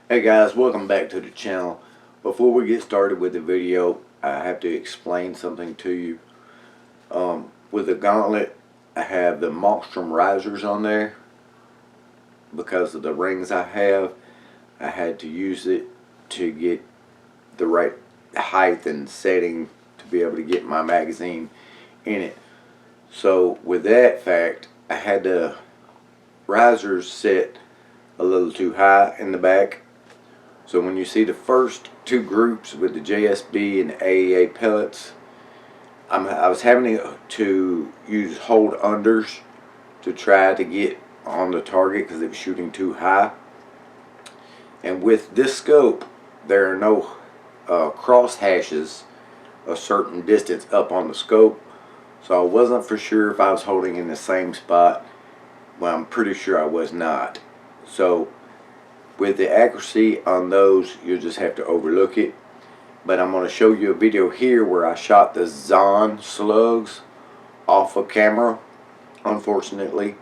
Hey guys, welcome back to the channel. Before we get started with the video, I have to explain something to you. With the gauntlet, I have the Monstrum risers on there. Because of the rings I have, I had to use it to get the right height and setting to be able to get my magazine in it. So with that fact, I had the risers set a little too high in the back. So when you see the first two groups with the JSB and the AEA pellets, I was having to use hold unders to try to get on the target because it was shooting too high. And with this scope, there are no cross hashes a certain distance up on the scope. So I wasn't for sure if I was holding in the same spot. Well, I'm pretty sure I was not. So with the accuracy on those, you'll just have to overlook it. But I'm going to show you a video here where I shot the Zon slugs off of camera, unfortunately.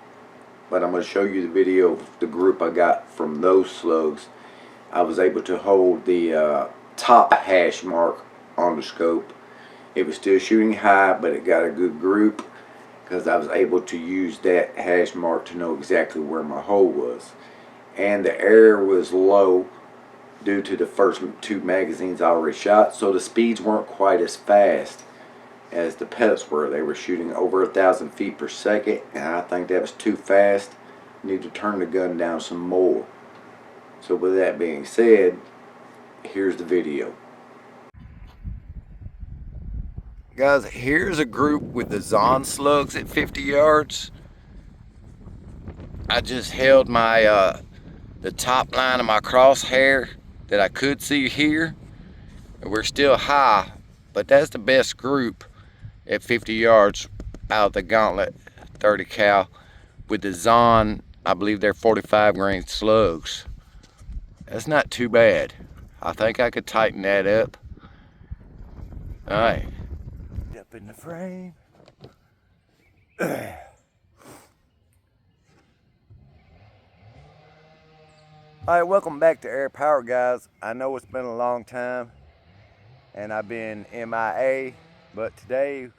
But I'm going to show you the video of the group I got from those slugs. I was able to hold the top hash mark on the scope. It was still shooting high, but it got a good group because I was able to use that hash mark to know exactly where my hole was. And the air was low due to the first two magazines I already shot, so the speeds weren't quite as fast as the pellets were. They were shooting over 1,000 feet per second, and I think that was too fast. Need to turn the gun down some more. So with that being said, here's the video. Guys, here's a group with the Zon slugs at 50 yards. I just held my the top line of my crosshair that I could see here. We're still high, but that's the best group at 50 yards out of the Gauntlet 30 cal with the Zon. I believe they're 45 grain slugs. That's not too bad. I think I could tighten that up. All right, up in the frame. Alright, welcome back to Air Power, guys. I know it's been a long time and I've been MIA, but today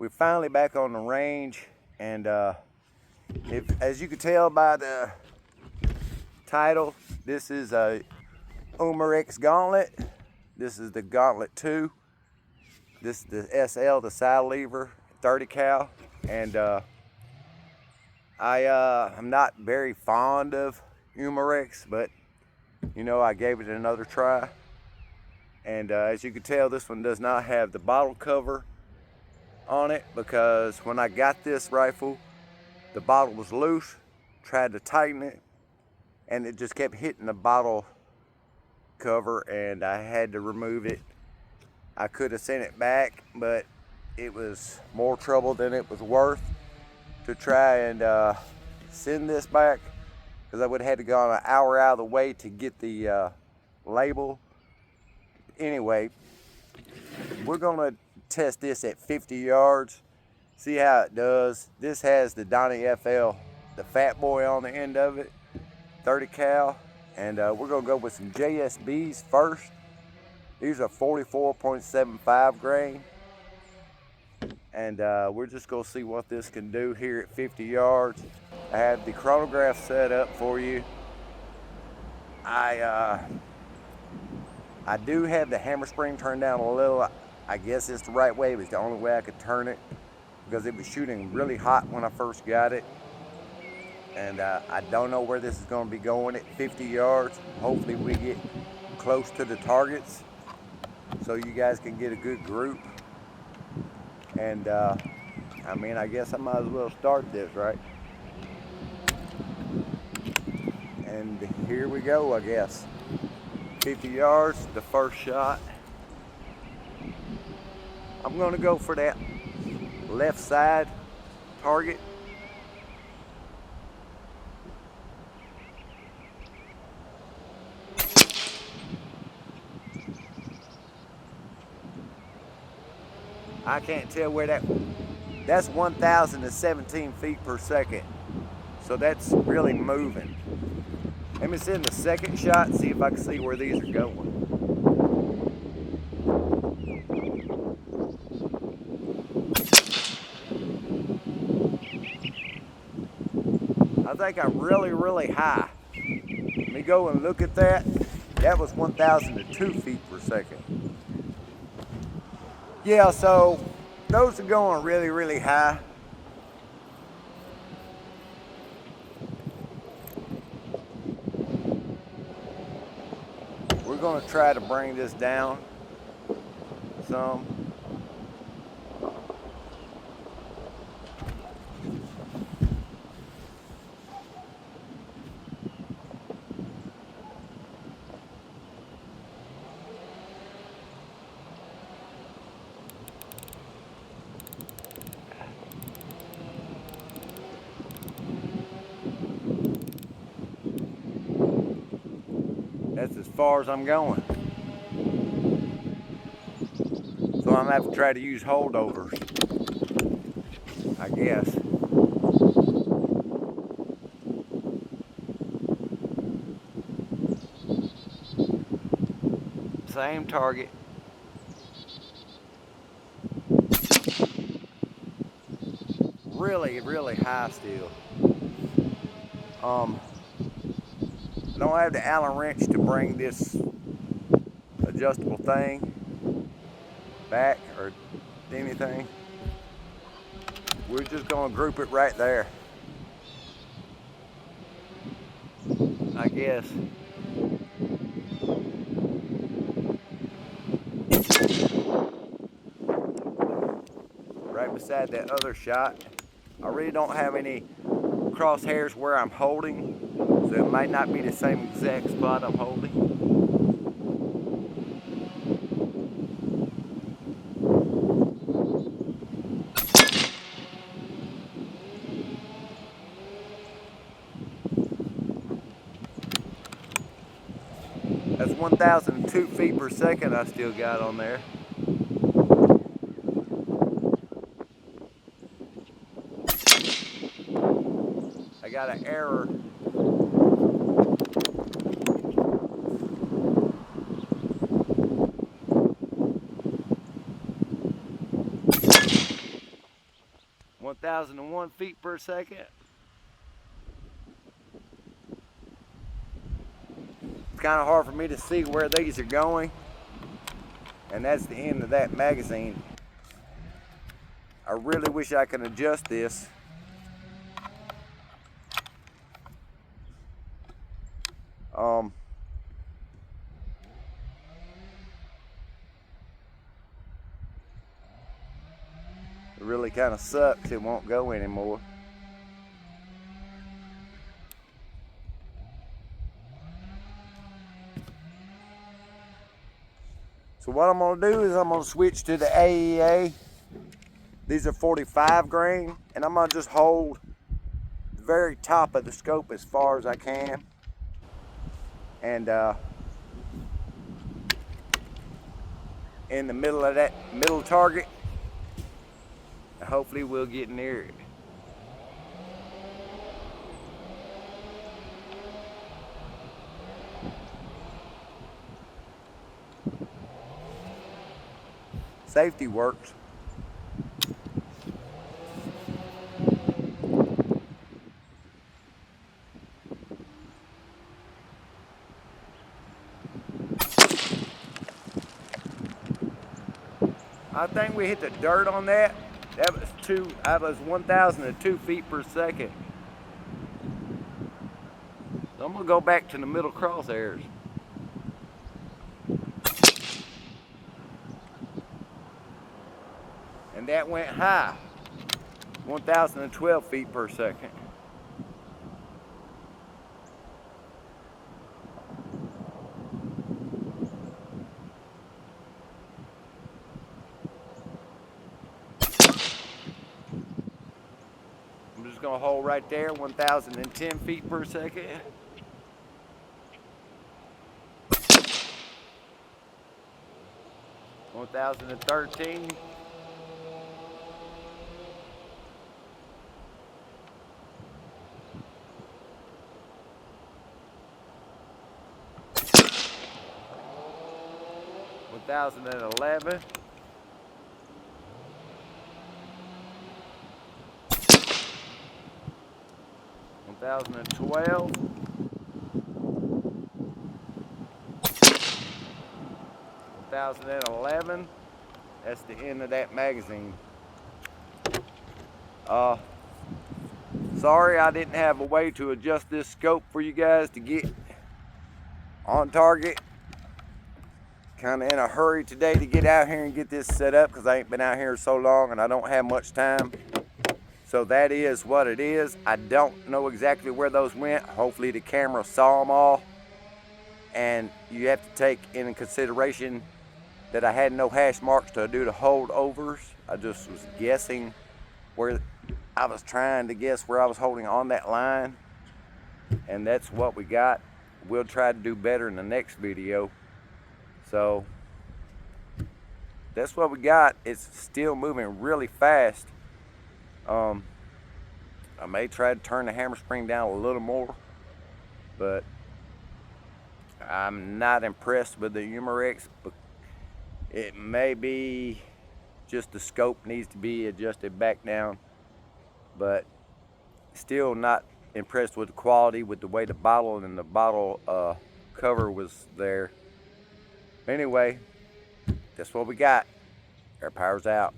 we're finally back on the range, and as you can tell by the title, this is a Umarex Gauntlet. This is the Gauntlet 2. This is the SL, the side lever, 30 cal, and I'm not very fond of Umarex, but you know, I gave it another try, and as you can tell, this one does not have the bottle cover on it, because when I got this rifle, the bottle was loose. Tried to tighten it and it just kept hitting the bottle cover, and I had to remove it. I could have sent it back, but it was more trouble than it was worth to try and send this back, because I would have had to go an hour out of the way to get the label. Anyway, we're gonna test this at 50 yards, see how it does. This has the Donnie FL, the Fat Boy on the end of it, 30 cal, and we're gonna go with some JSBs first. These are 44.75 grain, and we're just gonna see what this can do here at 50 yards. I have the chronograph set up for you. I do have the hammer spring turned down a little. I guess it's the right way. It was the only way I could turn it, because it was shooting really hot when I first got it. And I don't know where this is going to be going at 50 yards. Hopefully we get close to the targets so you guys can get a good group. And I mean, I guess I might as well start this, right? And here we go, I guess. 50 yards, the first shot. I'm going to go for that left side target. I can't tell where that's 1,017 feet per second. So that's really moving. Let me send the second shot and see if I can see where these are going. I think I'm really, really high. Let me go and look at that. That was 1,002 feet per second. Yeah, so those are going really, really high. We're going to try to bring this down some. That's as far as I'm going. So I'm going to have to try to use holdovers, I guess. Same target. Really, really high still. I don't have the Allen wrench to bring this adjustable thing back or anything. We're just gonna group it right there, I guess. Right beside that other shot. I really don't have any crosshairs where I'm holding, so it might not be the same exact spot I'm holding. That's 1,002 feet per second I still got on there. I got an error. (1,001 feet per second). It's kind of hard for me to see where these are going, and that's the end of that magazine. I really wish I could adjust this. It really kind of sucks. It won't go anymore. So what I'm gonna do is I'm gonna switch to the AEA. These are 45 grain, and I'm gonna just hold the very top of the scope as far as I can. And in the middle of that middle target, hopefully we'll get near it. Safety works. I think we hit the dirt on that. That was 1,002 feet per second. So I'm gonna go back to the middle crosshairs. And that went high, 1,012 feet per second. I'm just gonna hold right there, 1,010 feet per second. (1,013). 1011. 1012. 1011. That's the end of that magazine. Sorry I didn't have a way to adjust this scope for you guys to get on target. Kind of in a hurry today to get out here and get this set up because I ain't been out here so long and I don't have much time. So that is what it is. I don't know exactly where those went. Hopefully the camera saw them all. And you have to take into consideration that I had no hash marks to do the holdovers. I just was guessing where I was trying to guess where I was holding on that line. And that's what we got. We'll try to do better in the next video. So that's what we got. It's still moving really fast. I may try to turn the hammer spring down a little more, but I'm not impressed with the Umarex. It may be just the scope needs to be adjusted back down, but still not impressed with the quality, with the way the bottle and the bottle cover was there. Anyway, that's what we got. Air Power's out.